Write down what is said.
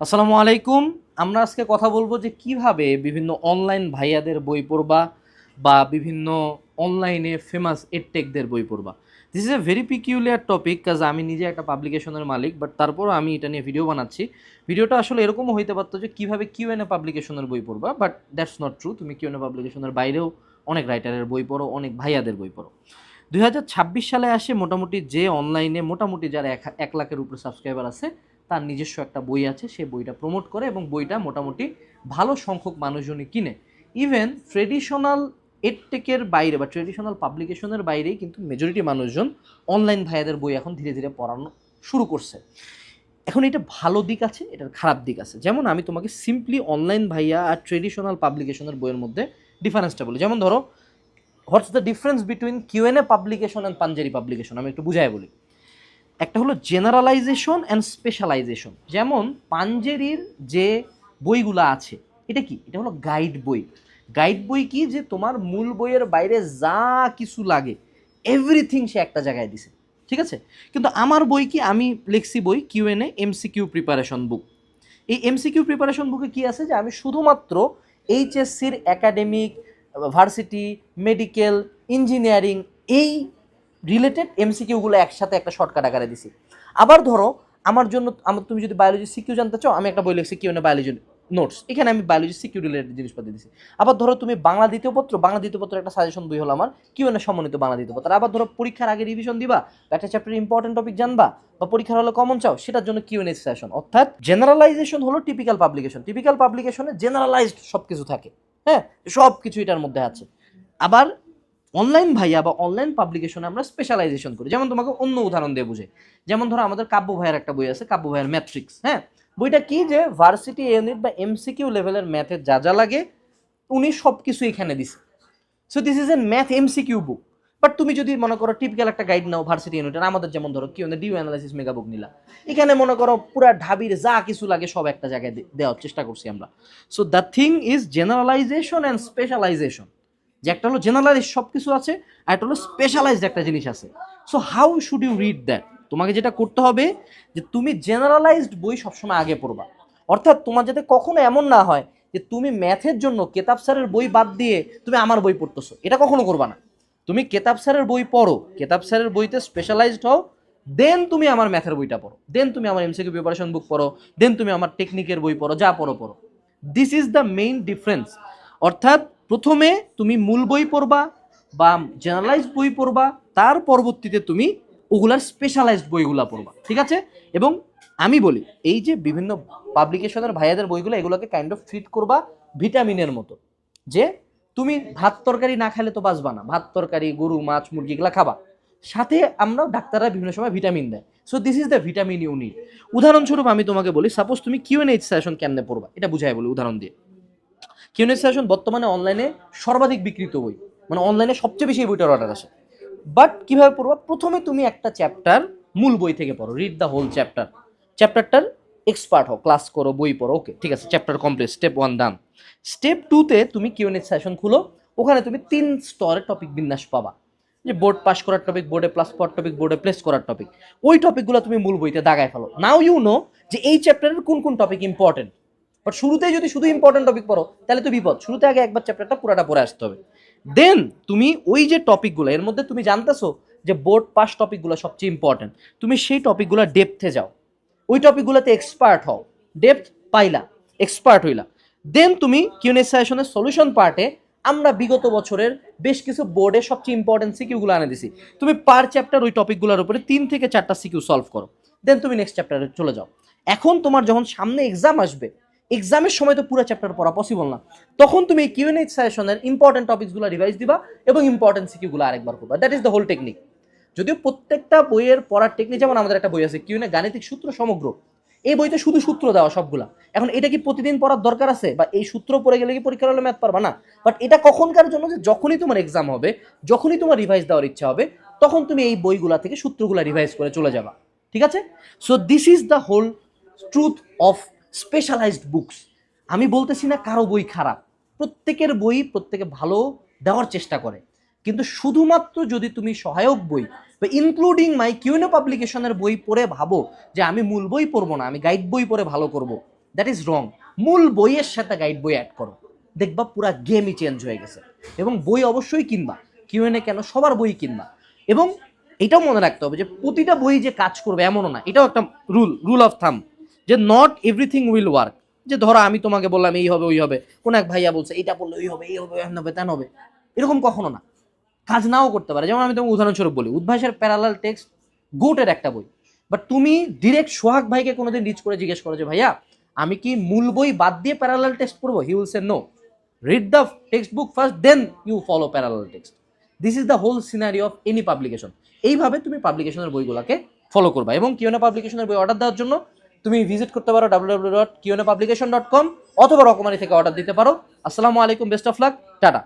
আসসালামু আলাইকুম। আমরা আজকে কথা বলবো যে কিভাবে বিভিন্ন অনলাইন ভাইয়াদের বই পড়বা বা বিভিন্ন অনলাইনে ফেমাস এডটেকদের বই পড়বা। This is a very peculiar topic, কাজ আমি নিজে একটা পাবলিকেশনের মালিক, বাট তারপরও আমি এটা নিয়ে ভিডিও বানাচ্ছি। ভিডিওটা আসলে এরকমও হইতে পারতো যে কিভাবে কিউএনএ পাবলিকেশনের বই পড়বা, বাট দ্যাটস নট ট্রু। তুমি কিউএনএ পাবলিকেশনের বাইরেও অনেক রাইটারের বই পড়ো, অনেক ভাইয়াদের বই পড়ো। 2026 সালে আসে মোটামুটি যে অনলাইনে মোটামুটি যারা 1 লাখের উপরে সাবস্ক্রাইবার আছে তার নিজস্ব একটা বই আছে, সে বইটা প্রমোট করে এবং বইটা মোটামুটি ভালো সংখ্যক মানুষজনই কিনে। ইভেন ট্রেডিশনাল এডটেকের বাইরে বা ট্রেডিশনাল পাবলিকেশনের বাইরেই কিন্তু মেজরিটি মানুষজন অনলাইন ভাইয়াদের বই এখন ধীরে ধীরে পড়ানো শুরু করছে। এখন এটা ভালো দিক আছে, এটার খারাপ দিক আছে। যেমন আমি তোমাকে সিম্পলি অনলাইন ভাইয়া আর ট্রেডিশনাল পাবলিকেশনের বইয়ের মধ্যে ডিফারেন্সটা বলি। যেমন ধরো, what's the difference between Q and A publication and Panjeri publication, আমি একটু বুঝাই বলি। একটা হলো জেনারেলাইজেশন অ্যান্ড স্পেশালাইজেশন। যেমন পাঞ্জেরির যে বইগুলো আছে, এটা কি? এটা হলো গাইড বই। গাইড বই কি? যে তোমার মূল বইয়ের বাইরে যা কিছু লাগে এভরিথিং সে একটা জায়গায় দিছে, ঠিক আছে? কিন্তু আমার বই কি? আমি লিখছি বই কিউএনএ এমসিকিউ প্রিপারেশন বুক। এই এমসিকিউ প্রিপারেশন বুকে কি আছে? যে আমি শুধুমাত্র এইচএসসির একাডেমিক, ভার্সিটি, মেডিকেল, ইঞ্জিনিয়ারিং এই রিলেটেড এমসিকিউগুলো একসাথে একটা শর্টকাট আকারে দিছি। আবার ধরো তুমি যদি বায়োলজি সিকিউ জানতে চাও, আমি একটা বই লিখছি কিউ বায়োলজি নোটস, এখানে আমি বায়োলজি সিকিউ রিলেটেড জিনিসপাতি দিছি। আবার ধরো তুমি বাংলা দ্বিতীয় পত্র একটা সাজেশন বই হলো আমার কিউএনএ সমন্বিত বাংলা দ্বিতীয় পত্র। আবার ধরো পরীক্ষার আগে রিভিশন দিবা, একটা চ্যাপ্টারের ইম্পর্টেন্ট টপিক জানবা, বা পরীক্ষার হলে কমন চাও, সেটার জন্য কিউএনএ সেশন। অর্থাৎ জেনারেলাইজেশন হলো টিপিক্যাল পাবলিকেশন। টিপিক্যাল পাবলিকেশনে জেনারেলাইজড সব কিছু থাকে, হ্যাঁ, সব কিছু এটার মধ্যে আছে। আবার অনলাইন ভাইয়া বা অনলাইন পাবলিকেশনে আমরা স্পেশালাইজেশন করি। যেমন তোমাকে অন্য উদাহরণ দিয়ে বুঝে, যেমন ধরো আমাদের কাব্য ভাইয়ের একটা বই আছে, কাব্য ভাইয়ের ম্যাট্রিক্স। হ্যাঁ, বইটা কি? যে ভার্সিটি ইউনিট বা এমসিকিউ লেভেলের ম্যাথের যা যা লাগে উনি সব কিছু এখানে দিছে। So this is a math MCQ book. But তুমি যদি মনে করো টিপিক্যাল একটা গাইড নাও ভার্সিটি ইউনিটের, আমাদের যেমন ধরো কি ডিউ অ্যানালাইসিস মেগা বুক নিলা, এখানে মনে করো পুরা ঢাবির যা কিছু লাগে সব একটা জায়গায় দেওয়ার চেষ্টা করছি আমরা। So the thing is generalization and specialization. যে একটা হলো জেনারেলাইজ সব কিছু আছে, আর একটা হলো স্পেশালাইজড একটা জিনিস আছে। So how should you read that? তোমাকে যেটা করতে হবে যে তুমি জেনারেলাইজড বই সবসময় আগে পড়বা। অর্থাৎ তোমার যাতে কখনো এমন না হয় যে তুমি ম্যাথের জন্য কেতাব স্যারের বই বাদ দিয়ে তুমি আমার বই পড়তেছো, এটা কখনো করবা না। তুমি কেতাব স্যারের বই পড়ো, কেতাব স্যারের বইতে স্পেশালাইজড হও, দেন তুমি আমার ম্যাথের বইটা পড়ো, দেন তুমি আমার এমসিকিউ প্রিপারেশন বুক পড়ো, দেন তুমি আমার টেকনিকের বই পড়ো, যা পড়ো পড়ো। This is the main difference. অর্থাৎ প্রথমে তুমি মূল বই পড়বা বা জেনারেলাইজড বই পড়বা, তার পরবর্তীতে তুমি ওগুলার স্পেশালাইজড বইগুলা পড়বা, ঠিক আছে? এবং আমি বলি এই যে বিভিন্ন পাবলিকেশনের ভাইয়াদের বইগুলো, এগুলোকে কাইন্ড অফ ট্রিট করবা ভিটামিনের মতো। যে তুমি ভাত তরকারি না খেলে তো বাঁচবা না, ভাত তরকারি, গরু, মাছ, মুরগি এগুলা খাবা, সাথে আমরা ডাক্তাররা বিভিন্ন সময় ভিটামিন দেয়। So this is the vitamin you need. উদাহরণস্বরূপ আমি তোমাকে বলি, সাপোজ তুমি কিউএনএ সেশন কেমনে পড়বা এটা বুঝাই বলি উদাহরণ দিয়ে। কিউএনএ সেশন বর্তমানে অনলাইনে সর্বাধিক বিক্রিত বই, মানে অনলাইনে সবচেয়ে বেশি এই বইটার অর্ডার আসে। বাট কিভাবে পড়বা? প্রথমে তুমি একটা চ্যাপ্টার মূল বই থেকে পড়ো, রিড দ্য হোল চ্যাপ্টার, চ্যাপ্টারটার এক্সপার্ট হও, ক্লাস করো, বই পড়ো, ওকে ঠিক আছে, chapter complete, step 1 done. Step 2-তে তুমি কিউএনএ সেশন খুলো, ওখানে তুমি 3 স্তরের টপিক বিন্যাস পাবা। যে বোর্ড পাস করার টপিক, বোর্ডে প্লাস করার টপিক, বোর্ডে প্লেস করার টপিক, ওই টপিকগুলো তুমি মূল বইতে দাগায় ফেলো। নাও ইউ নো যে এই চ্যাপ্টারের কোন কোন টপিক ইম্পর্টেন্ট। বাট শুরুতেই যদি শুধু ইম্পর্টেন্ট টপিক পড়ো তাহলে তো বিপদ। শুরুতে আগে একবার চ্যাপ্টারটা পুরাটা পড়ে আসতে হবে। দেন তুমি ওই যে টপিকগুলো, এর মধ্যে তুমি জানতেছো যে বোর্ড পাস টপিকগুলো সবচেয়ে ইম্পর্টেন্ট, তুমি সেই টপিকগুলো ডেপথে যাও, ওই টপিকগুলোতে এক্সপার্ট হও, ডেপথ পাইলা, এক্সপার্ট হইলা। দেন তুমি কিউএনএ সেশনের সলিউশন পার্টে আমরা বিগত বছরের বেশ কিছু বোর্ডে সবচেয়ে ইম্পর্টেন্ট সিকিউগুলো আনে দিছি, তুমি পার চ্যাপ্টার ওই টপিকগুলোর উপরে 3 থেকে 4টা সিকিউ সলভ করো, দেন তুমি নেক্সট চ্যাপ্টারে চলে যাও। এখন তোমার যখন সামনে এক্সাম আসবে, এক্সামের সময় তো পুরো চ্যাপ্টার পড়া পসিবল না, তখন তুমি কিউএনএ সেশনের ইম্পর্টেন্ট টপিকসগুলো রিভাইজ দিবা এবং ইম্পর্টেন্ট সিকিউগুলো আরেকবার করবা। That is the whole technique. যদিও প্রত্যেকটা বইয়ের পড়ার টেকনিক, যেমন আমাদের একটা বই আছে কিউএনএ গাণিতিক সূত্র সমগ্র, এই বইতে শুধু সূত্র দেওয়া সবগুলা। এখন এটা কি প্রতিদিন পড়ার দরকার আছে? বা এই সূত্র পড়ে গেলে কি পরীক্ষার হলে ম্যাথ পারবা না? বাট এটা কখনকার জন্য যে যখনই তোমার এক্সাম হবে, যখনই তোমার রিভাইজ দেওয়ার ইচ্ছা হবে, তখন তুমি এই বইগুলা থেকে সূত্রগুলা রিভাইজ করে চলে যাবা, ঠিক আছে? So this is the whole truth of specialized books. আমি বলতেছি না কারো বই খারাপ, প্রত্যেকের বই প্রত্যেকে ভালো দেওয়ার চেষ্টা করে, কিন্তু শুধুমাত্র যদি তুমি সহায়ক বই বা ইনক্লুডিং মাই কিউএনএ পাবলিকেশনের বই পড়ে ভাবো যে আমি মূল বই পড়বো না, আমি গাইড বই পড়ে ভালো করব, দ্যাট ইজ রং। মূল বইয়ের সাথে গাইড বই অ্যাড করো, দেখবা পুরা গেমই চেঞ্জ হয়ে গেছে। এবং বই অবশ্যই কিনবা, কিউএনএ কেন, সবার বই কিনবা। এবং এটাও মনে রাখতে হবে যে প্রতিটা বই যে কাজ করবে এমনও না, এটাও একটা রুল অফ থাম, যে নট এভরিথিং উইল ওয়ার্ক। যে ধরো আমি তোমাকে বললাম এই হবে ওই হবে, কোন এক ভাইয়া বলছে এটা পড়লে ওই হবে এই হবে এমন হবে তেন হবে, এরকম কখনো না, কাজ নাও করতে পারে। যেমন আমি তোমাকে উদাহরণস্বরূপ বলি, উদ্ভাসের প্যারালাল টেক্সট গোটের একটা বই, বাট তুমি ডিরেক্ট সোহাগ ভাইকে কোনোদিন রিচ করে জিজ্ঞেস করো যে ভাইয়া আমি কি মূল বই বাদ দিয়ে প্যারালাল টেক্সট পড়বো, he will say no, read the textbook first then you follow parallel text. This is the whole scenery of any publication. এইভাবে তুমি পাবলিকেশনের বইগুলোকে ফলো করবা। এবং কিউএনএ পাবলিকেশনের বই অর্ডার দেওয়ার জন্য তুমি ভিজিট করতে পারো www.qnapublication.com অথবা রকমারি থেকে অর্ডার দিতে পারো। আসসালামু আলাইকুম, বেস্ট অফ লাক, টাটা।